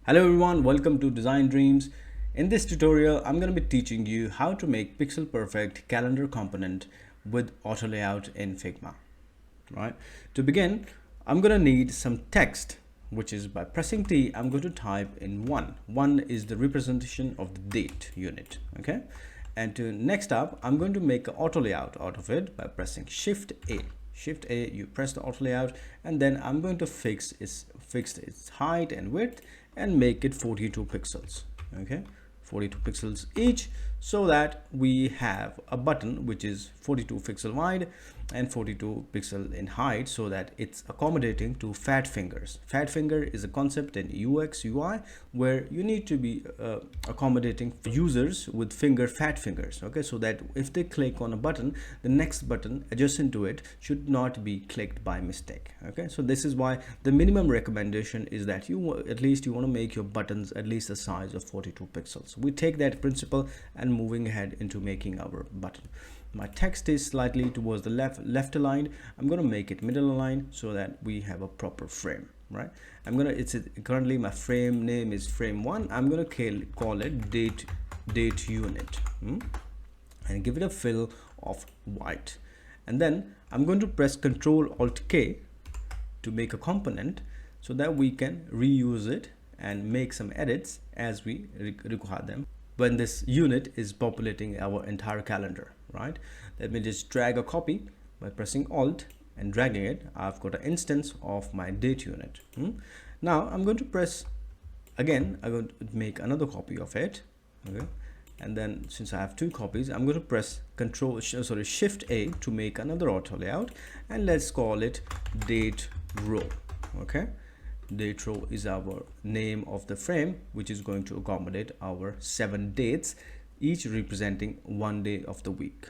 Hello everyone, welcome to Design Dreams. In this tutorial, I'm going to be teaching you how to make pixel perfect calendar component with Autolayout in Figma. Right? To begin, I'm going to need some text, which is by pressing T, I'm going to type in 1. 1 is the representation of the date unit. Okay. And to next up, I'm going to make an auto layout out of it by pressing Shift A. Shift A, you press the auto layout, and then I'm going to fix its height and width and make it 42 pixels. Okay, 42 pixels each, so that we have a button which is 42 pixel wide and 42 pixel in height, so that it's accommodating to fat fingers. Fat finger is a concept in UX UI where you need to be accommodating users with fat fingers. Okay, so that if they click on a button, the next button adjacent to it should not be clicked by mistake. Okay, so this is why the minimum recommendation is that you want to make your buttons at least the size of 42 pixels. We take that principle and moving ahead into making our button. My text is slightly towards the left aligned. I'm going to make it middle aligned so that we have a proper frame. Right, it's currently my frame name is frame 1. I'm going to call it date unit and give it a fill of white, and then I'm going to press Ctrl Alt K to make a component so that we can reuse it and make some edits as we require them when this unit is populating our entire calendar. Right, let me just drag a copy by pressing Alt and dragging it. I've got an instance of my date unit. Now I'm going to press again, I'm going to make another copy of it. Okay, and then since I have two copies, I'm going to press Shift A to make another auto layout, and let's call it date row. Okay, date row is our name of the frame, which is going to accommodate our 7 dates, each representing 1 day of the week.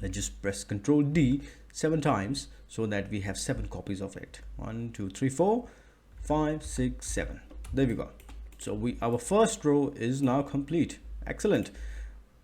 Let's just press Ctrl D 7 times so that we have 7 copies of it. 1 2 3 4 5 6 7. There we go. So our first row is now complete. Excellent.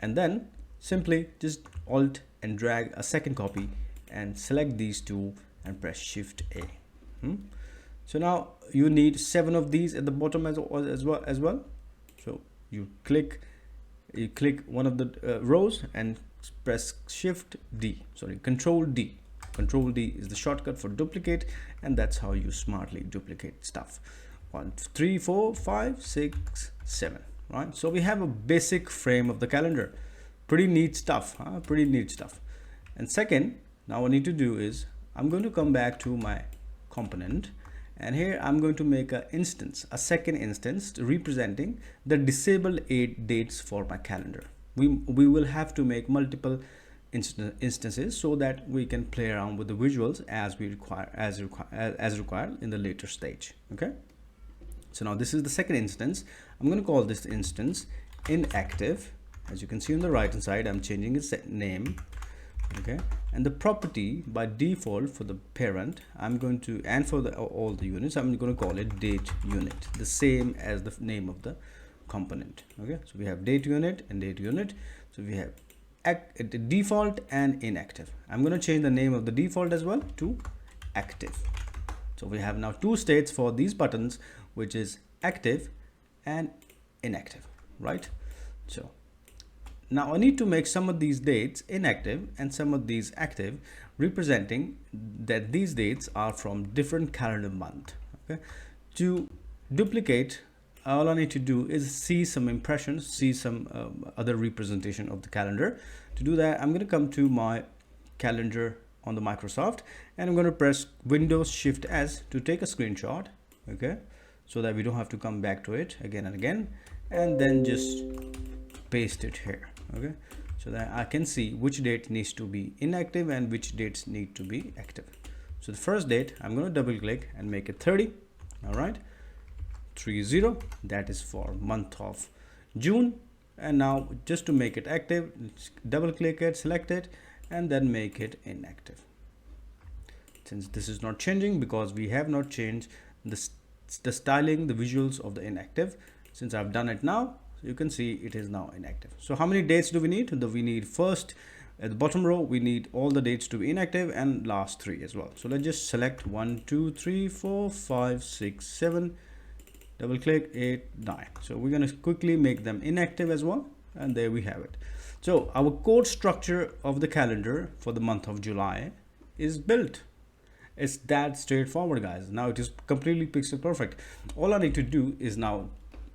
And then simply just Alt and drag a second copy and select these two and press Shift A. So now you need 7 of these at the bottom as well. So you click one of the rows and press Control D. Control D is the shortcut for duplicate, and that's how you smartly duplicate stuff. 1 3 4 5 6 7. Right, so we have a basic frame of the calendar. Pretty neat stuff, huh? Pretty neat stuff. And second, now what I need to do is I'm going to come back to my component, and here I'm going to make a second instance representing the disabled 8 dates for my calendar. We will have to make multiple instances so that we can play around with the visuals as required in the later stage. Okay, so now this is the second instance. I'm going to call this instance inactive. As you can see on the right hand side, I'm changing its name. Okay, and the property by default for the parent, I'm going to, and for all the units, I'm going to call it date unit, the same as the name of the component. Okay, so we have date unit and date unit. So we have default and inactive. I'm going to change the name of the default as well to active. So we have now 2 states for these buttons, which is active and inactive. Right, so now I need to make some of these dates inactive and some of these active, representing that these dates are from different calendar month. Okay, to duplicate, all I need to do is see some impressions, see some other representation of the calendar. To do that, I'm going to come to my calendar on the Microsoft, and I'm going to press Windows Shift S to take a screenshot. Okay, so that we don't have to come back to it again and again, and then just paste it here. Okay, so that I can see which date needs to be inactive and which dates need to be active. So the first date, I'm going to double click and make it 30. All right, 30, that is for month of June. And now just to make it active, double click it, select it, and then make it inactive. Since this is not changing because we have not changed the styling, the visuals of the inactive, since I've done it now, you can see it is now inactive. So how many dates do we need? We need first at the bottom row, we need all the dates to be inactive and last 3 as well. So let's just select 1 2 3 4 5 6 7 double click 8 9. So we're going to quickly make them inactive as well, and there we have it. So our code structure of the calendar for the month of July is built. It's that straightforward, guys. Now it is completely pixel perfect. All I need to do is now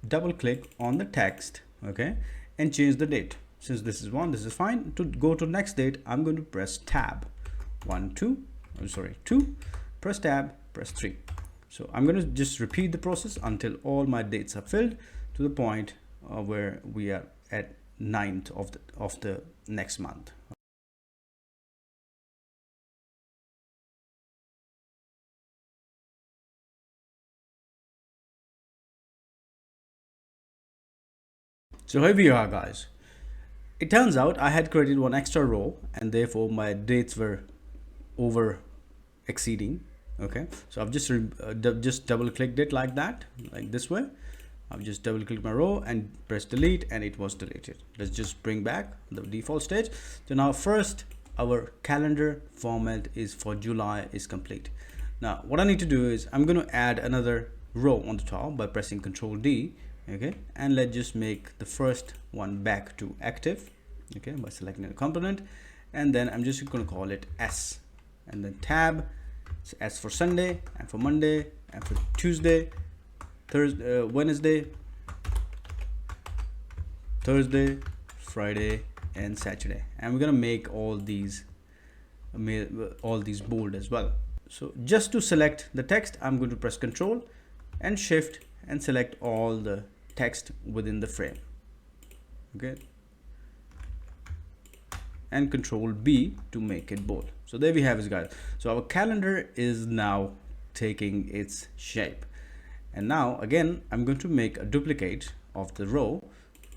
double click on the text, okay, and change the date. Since this is 1, this is fine. To go to next date, I'm going to press tab 2, press tab, press 3. So I'm going to just repeat the process until all my dates are filled to the point where we are at 9th of the next month. So here we are, guys. It turns out I had created one extra row and therefore my dates were over exceeding. Okay, so I've just double clicked it like that, like this way. I've just double clicked my row and press delete, and it was deleted. Let's just bring back the default stage. So now first, our calendar format is for July is complete. Now what I need to do is I'm going to add another row on the top by pressing Ctrl D. Okay, and let's just make the first one back to active, okay, by selecting a component, and then I'm just going to call it S, and then tab. So S for Sunday, and for Monday, and for Tuesday, Thursday, Wednesday, Thursday, Friday, and Saturday. And we're gonna make all these bold as well. So just to select the text, I'm going to press Control and Shift and select all the text within the frame. Okay, and Control B to make it bold. So there we have it, guys. So our calendar is now taking its shape, and now again I'm going to make a duplicate of the row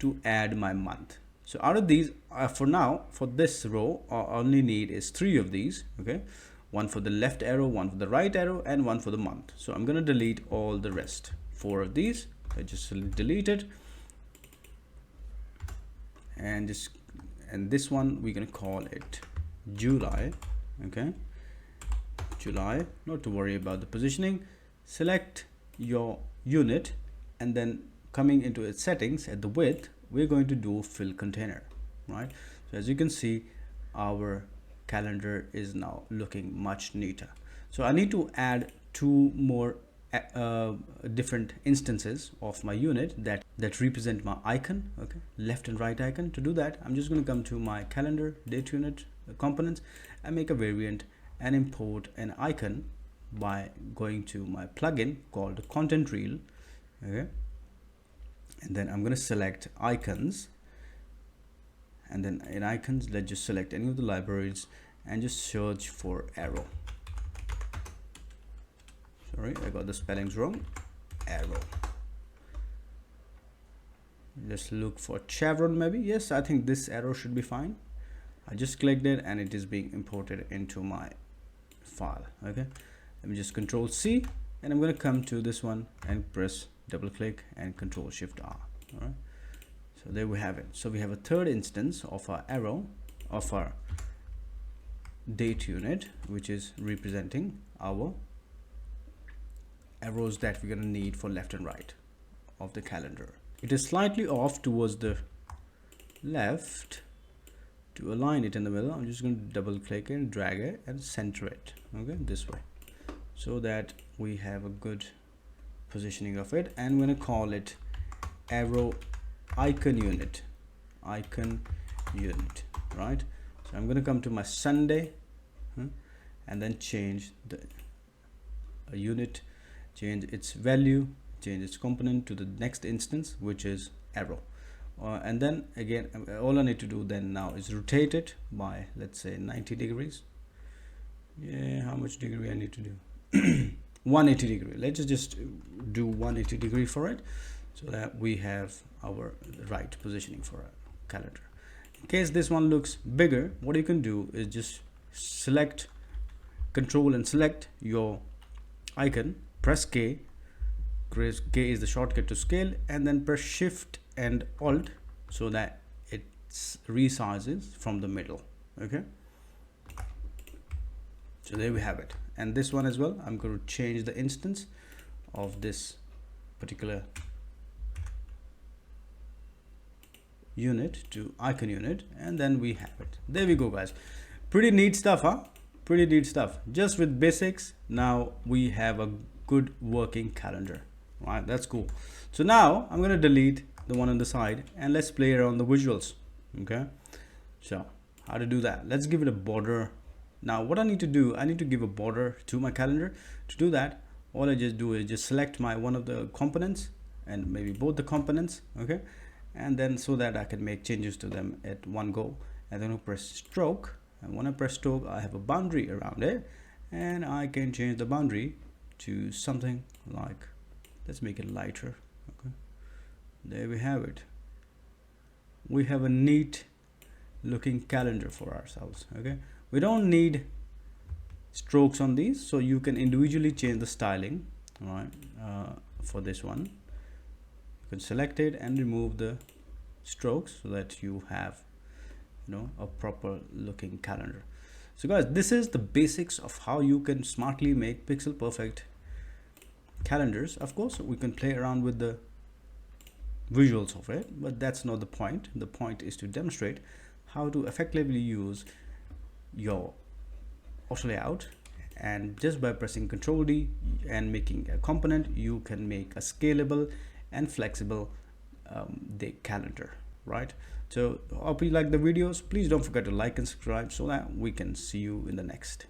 to add my month. So out of these, for now, for this row, I only need is 3 of these. Okay, one for the left arrow, one for the right arrow, and one for the month. So I'm going to delete all the rest 4 of these. I just delete it, and this one we're going to call it July. Okay, July, not to worry about the positioning. Select your unit, and then coming into its settings at the width, we're going to do fill container, right? So as you can see, our calendar is now looking much neater. So I need to add 2 more different instances of my unit that represent my icon, okay, left and right icon. To do that, I'm just going to come to my calendar date unit components and make a variant and import an icon by going to my plugin called content reel. Okay, and then I'm going to select icons, and then in icons, let's just select any of the libraries and just search for arrow. Sorry, I got the spellings wrong. Arrow. Just look for chevron maybe. Yes, I think this arrow should be fine. I just clicked it and it is being imported into my file. Okay, let me just Control C, and I'm going to come to this one and press double click and Control Shift R. All right, so there we have it. So we have a third instance of our arrow of our date unit, which is representing our arrows that we're going to need for left and right of the calendar. It is slightly off towards the left. To align it in the middle, I'm just going to double click and drag it and center it, okay, this way, so that we have a good positioning of it. And we're going to call it arrow icon unit, right? So I'm going to come to my Sunday, and then change the unit, change its value, change its component to the next instance, which is arrow. And then again, all I need to do then now is rotate it by, let's say, 90 degrees. Yeah, how much degree I need to do? 180 degree. Let's just do 180 degree for it, so that we have our right positioning for our calendar. In case this one looks bigger, what you can do is just select Control and select your icon, press K. K is the shortcut to scale, and then press Shift and Alt so that it resizes from the middle. Okay, so there we have it. And this one as well, I'm going to change the instance of this particular unit to icon unit, and then we have it. There we go, guys. Pretty neat stuff, huh? Pretty neat stuff. Just with basics, now we have a good working calendar, right? That's cool. So now I'm going to delete the one on the side and let's play around the visuals. Okay, so how to do that? Let's give it a border. Now what I need to do, I need to give a border to my calendar. To do that, all I just do is just select my one of the components and maybe both the components, okay, and then so that I can make changes to them at one go. And then I press stroke, and when I press stroke, I have a boundary around it, and I can change the boundary to something like, let's make it lighter. Okay, there we have it. We have a neat looking calendar for ourselves. Okay, we don't need strokes on these, so you can individually change the styling. All right, for this one you can select it and remove the strokes so that you have, you know, a proper looking calendar. So guys, this is the basics of how you can smartly make pixel perfect calendars. Of course we can play around with the visuals of it, but that's not the point. The point is to demonstrate how to effectively use your Autolayout, and just by pressing Ctrl D and making a component, you can make a scalable and flexible the calendar, right? So hope you like the videos. Please don't forget to like and subscribe so that we can see you in the next.